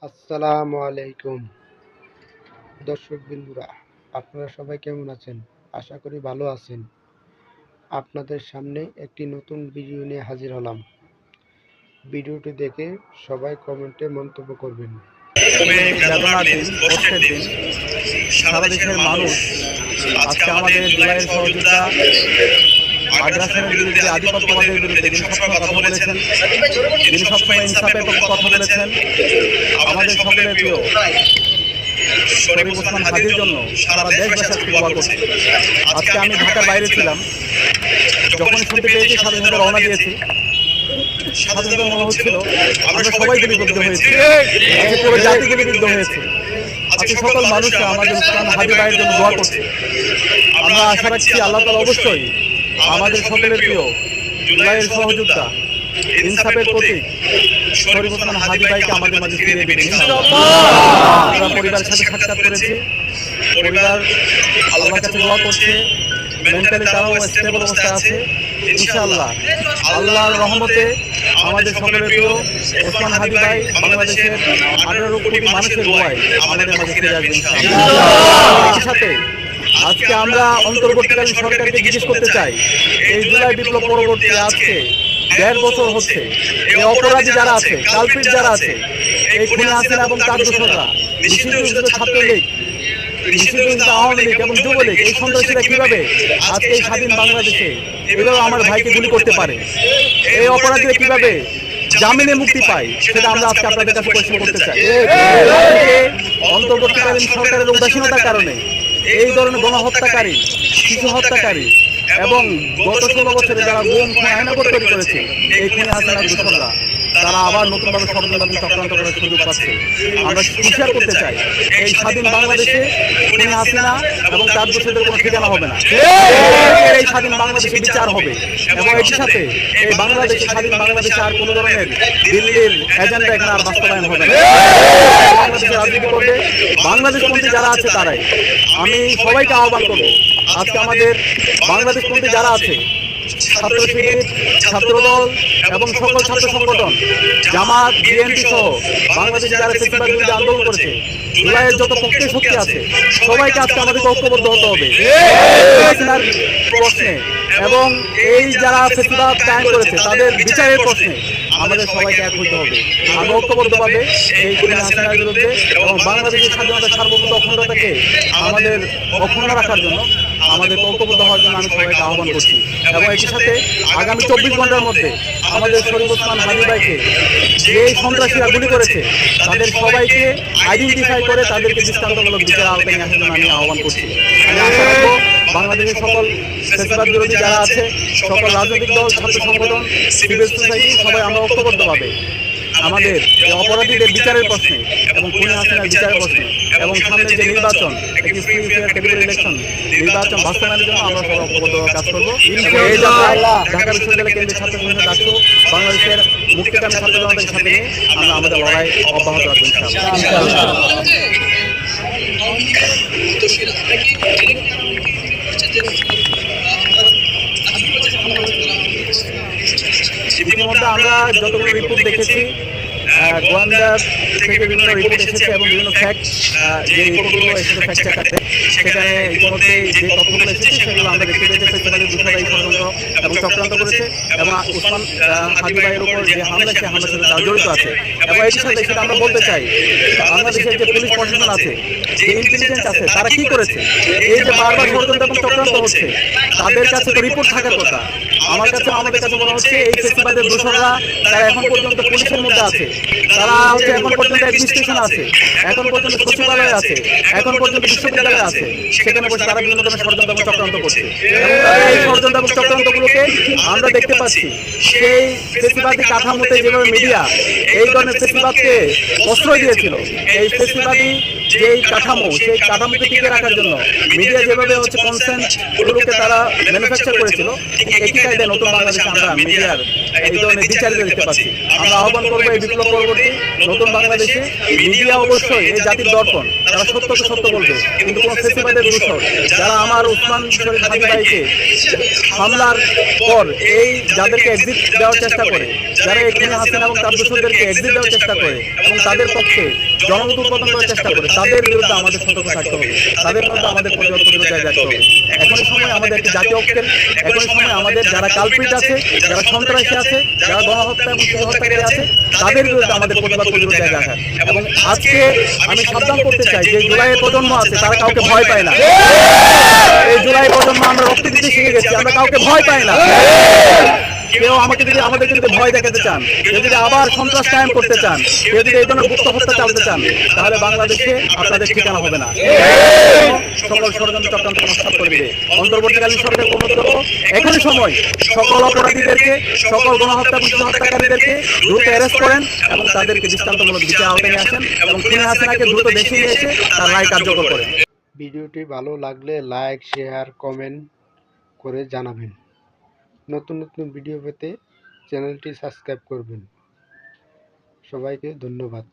আসসালামু আলাইকুম দর্শক বিন্দুরা, আপনারা সবাই কেমন আছেন? আশা করি ভালো আছেন। আপনাদের সামনে একটি নতুন ভিডিও নিয়ে হাজির হলাম। ভিডিওটি দেখে সবাই কমেন্টে মন্তব্য করবেন। খুবই বেদনার দিন, কষ্টের দিন। সারা দেশের মানুষ আজকে আমাদের জুলাইয়ের সহযোগিতা আগ্রাসনের বিরুদ্ধে, আধিপত্যবাদের বিরুদ্ধে যিনি সবসময় কথা বলেছেন, যিনি সবসময় ইনসাফের পক্ষে কথা বলেছেন, আমাদের সকলের প্রিয় শরীফ ওসমান হাদির জন্য সারা দেশবাসী আজকে দোয়া করছে। আজকে আমি ঢাকার বাইরে ছিলাম, যখন শুনতে পেয়েছি স্বাধীনতা রওনা দিয়েছি, স্বাধীনতা মনে হচ্ছিল আমরা সবাই গুলিবিদ্ধ হয়েছি, আজকে পুরো জাতি গুলিবিদ্ধ হয়েছে। আজকে সকল মানুষরা আমাদের ওসমান হাদি ভাইয়ের জন্য দোয়া করছে। আমরা আশা রাখছি আল্লাহ তাআলা অবশ্যই আমাদের সকলের প্রিয় জুলাইয়ের সহযোদ্ধা, ইনসাফের প্রতীক শরীফ ওসমান হাদি ভাইকে আমাদের মাঝে ফিরিয়ে দেবেন ইনশাআল্লাহ। আমরা পরিবারের সাথে সাক্ষাৎ করেছি, পরিবার আল্লাহর কাছে দোয়া করছে, মেন্টালি তারাও স্টেবল অবস্থায় আছে ইনশাআল্লাহ। আল্লাহর রহমতে আমাদের সকলের প্রিয় ওসমান হাদি ভাই বাংলাদেশের 18 কোটি মানুষের দোয়ায় আমাদের মাঝে ফিরে আসবে ইনশাআল্লাহ। সাথে আজকে আমরা অন্তর্বর্তীকালীন সরকারকে জিজ্ঞেস করতে চাই, এই জুলাই বিপ্লব পরবর্তী আজকে 1.5 বছর হচ্ছে, এই অপরাধী যারা আছে, কালপিট যারা আছে, এই খুনি হাসিনা এবং তার দোসররা, নিষিদ্ধ ছাত্রলীগ, নিষিদ্ধ আওয়ামী লীগ এবং যুবলীগ, এই সন্ত্রাসীরা কিভাবে আজকে এই স্বাধীন বাংলাদেশে এভাবে আমার ভাইকে গুলি করতে পারে, এই অপরাধীরা কিভাবে জামিনে মুক্তি পায়, সেটা আমরা আজকে আপনাদের কাছে প্রশ্ন করতে চাই। অন্তর্বর্তীকালীন সরকারের উদাসীনতার কারণে এই ধরনের গণহত্যাকারী, শিশু হত্যাকারী এবং গত 16 বছরে যারা গুম খুন আয়নাগর তৈরি করেছে, এই খুনি হাসিনার দোসররা তারা আবার নতুনভাবে ষড়যন্ত্র এবং চক্রান্ত করার সুযোগ পাচ্ছে। আমরা হুঁশিয়ার করতে চাই, এই স্বাধীন বাংলাদেশে খুনি হাসিনা এবং তার দোষীদের কোনো ঠিকানা হবে না। এই স্বাধীন বাংলাদেশে বিচার হবে এবং এর সাথে এই বাংলাদেশে, স্বাধীন বাংলাদেশে আর কোনো ধরনের দিল্লির এজেন্ডা এখানে আর বাস্তবায়ন হবে না। বাংলাদেশে রাজনীতি করবে বাংলাদেশপন্থী যারা আছে তারাই। আমি সবাইকে আহ্বান করবো, আজকে আমাদের বাংলাদেশপন্থী যারা আছে, ছাত্র শিবির, ছাত্রদল এবং সকল ছাত্র সংগঠন, জামাত, বিএনপি সহ বাংলাদেশে যারা ফ্যাসিবাদ বিরোধী আন্দোলন করেছে, জুলাইয়ের যত পক্ষের শক্তি আছে, সবাইকে আজকে আমাদেরকে ঐক্যবদ্ধ হতে হবে প্রশ্নে এবং এই যারা ফ্যাসিবাদ কায়েম করেছে তাদের বিচারের প্রশ্নে আমাদের সবাইকে এক হইতে হবে। আমরা ঐক্যবদ্ধভাবে এই খুনি হাসিনার বিরুদ্ধে এবং বাংলাদেশের স্বাধীনতা, সার্বভৌমত্ব, অখণ্ডতাকে আমাদের অক্ষুণ্ণ রাখার জন্য আমাদের ঐক্যবদ্ধ হওয়ার জন্য আমি সবাইকে আহ্বান করছি। এবং এর সাথে আগামী 24 ঘন্টার মধ্যে আমাদের শরীফ ওসমান হাদি ভাইকে যে সন্ত্রাসীরা গুলি করেছে তাদের সবাইকে আইডেন্টিফাই করে তাদেরকে দৃষ্টান্তমূলক বিচারের আওতায় নিয়ে আসার জন্য আমি আহ্বান করছি। আমি আশা রাখবো বাংলাদেশের সকল ফ্যাসিবাদ বিরোধী যারা আছে, সকল রাজনৈতিক দল, ছাত্র সংগঠন, সিভিল সোসাইটি, সবাই আমরা ঐক্যবদ্ধভাবে আমাদের অপরাধীদের বিচারের প্রশ্নে এবং খুনি হাসিনার বিচারের প্রশ্নে এবং সামনে যে নির্বাচন, একটি ফ্রি ফেয়ার ক্রেডিবল ইলেকশন নির্বাচন বাস্তবায়নের জন্য আমরা সবাই ঐক্যবদ্ধ কাজ করবো। এই যাত্রায় ঢাকা বিশ্ববিদ্যালয় কেন্দ্রীয় ছাত্র সংসদ ডাকসু বাংলাদেশের মুক্তিকামী ছাত্র জনতার সাথে নিয়ে আমরা আমাদের লড়াই অব্যাহত রাখবো ইনশাআল্লাহ। ইতিমধ্যে আমরা যতগুলো রিপোর্ট দেখেছি, গোয়েন্দার থেকে বিভিন্ন রিপোর্ট এসেছে এবং বিভিন্ন ফ্যাক্ট, যে রিপোর্টগুলো এসেছে ফ্যাক্ট চেকারতে, সেখানে ইতিমধ্যে যে তথ্যগুলো এসেছে সেগুলো আমরা দেখতে পেয়েছি ফেসিবাদের দোষরা এই ষড়যন্ত্র এবং চক্রান্ত করেছে এবং ওসমান হাদি ভাইয়ের উপর যে হামলা, সে হামলার সাথে তারা জড়িত আছে। এবং এটির সাথে সেটা আমরা বলতে চাই, বাংলাদেশের যে পুলিশ প্রশাসন আছে, যে ইন্টেলিজেন্স আছে, তারা কি করেছে, এই যে বারবার ষড়যন্ত্র এবং চক্রান্ত হচ্ছে, তাদের কাছে তো রিপোর্ট থাকার কথা। আমার কাছে, আমাদের কাছে মনে হচ্ছে এই ফেসিবাদের দোষরা তারা এখন পর্যন্ত পুলিশের মধ্যে আছে, তারা হচ্ছে এখন পর্যন্ত অ্যাডমিনিস্ট্রেশন আছে, এখন পর্যন্ত সচিবালয় আছে, এখন পর্যন্ত বিশ্ববিদ্যালয় আছে, সেখানে বসে তারা বিভিন্ন ধরনের ষড়যন্ত্র এবং চক্রান্ত করছে। এবং তারা এই ষড়যন্ত্র এবং চক্রান্তগুলোকে আমরা দেখতে পাচ্ছি সেই ফেসিবাদী কাঠামোতে যেভাবে মিডিয়া এই ধরনের ফেসিবাদকে প্রশ্রয় দিয়েছিল, এই ফেসিবাদী যেই কাঠামো, সেই কাঠামোকে টিকে রাখার জন্য মিডিয়া যেভাবে হচ্ছে কনসেন্টগুলোকে তারা ম্যানুফ্যাকচার করেছিল, ঠিক একই কায়দায় নতুন বাংলাদেশে আমরা মিডিয়ার এই ধরনের বিচারিতা দেখতে পাচ্ছি। আমরা আহ্বান করবো এই বিপ্লব পরবর্তী নতুন বাংলাদেশে মিডিয়া অবশ্যই এই জাতির দর্পণ, তারা সত্যকে সত্য বলবে, কিন্তু কোনো ফেসিবাদের দূষণ যারা আমার উসমান শরীফ হাদি ভাইকে হামলার পর এই যাদেরকে এক্সিট দেওয়ার চেষ্টা করে, যারা এই খুনি হাসিনা এবং তার দূষণদেরকে এক্সিট দেওয়ার চেষ্টা করে এবং তাদের পক্ষে জনমত উৎপাদন করার চেষ্টা করে, তাদের বিরুদ্ধে আমাদের সতর্ক থাকতে হবে, তাদের বিরুদ্ধে আমাদের প্রতিবাদ প্রতিরোধ রাখতে হবে। এখনই সময় আমাদের একটি জাতীয় ঐক্যের, এখনই সময় আমাদের যারা কালপ্রিট আছে, যারা সন্ত্রাসী আছে, যারা গণহত্যা এবং শিশু হত্যাকারী আছে, তাদের বিরুদ্ধে আমাদের প্রতিবাদ প্রতিরোধ রাখা। এবং আজকে আমি সাবধান করতে চাই যে জুলাইয়ের প্রজন্ম আছে, তারা কাউকে ভয় পায় না। এই জুলাই প্রজন্ম আমরা রক্ত দিতে শিখে গেছি, আমরা কাউকে ভয় পাই না। কেউ আমাদেরকে যদি ভয় দেখাতে চান, কেউ যদি আবার সন্ত্রাস কায়েম করতে চান, কেউ যদি এই ধরনের গুপ্ত হত্যা চালাতে চান, তাহলে বাংলাদেশে আপনাদের ঠিকানা হবে না। সকল ষড়যন্ত্র চক্রান্ত নস্বাত করে দিবে। অন্তর্বর্তীকালীন সরকারের অনুরোধ করব, এখনই সময় সকল অপরাধীদেরকে, সকল গণহত্যা এবং হত্যাকারীদেরকে দ্রুত অ্যারেস্ট করেন এবং তাদেরকে দৃষ্টান্তমূলক বিচার আওতায় নিয়ে আসেন এবং খুনি হাসিনাকে দ্রুত দেশে নিয়ে এসে তার রায় কার্যকর করেন। ভিডিওটি ভালো লাগলে লাইক, শেয়ার, কমেন্ট করে জানাবেন। নতুন নতুন ভিডিও পেতে চ্যানেলটি সাবস্ক্রাইব করবেন। সবাইকে ধন্যবাদ।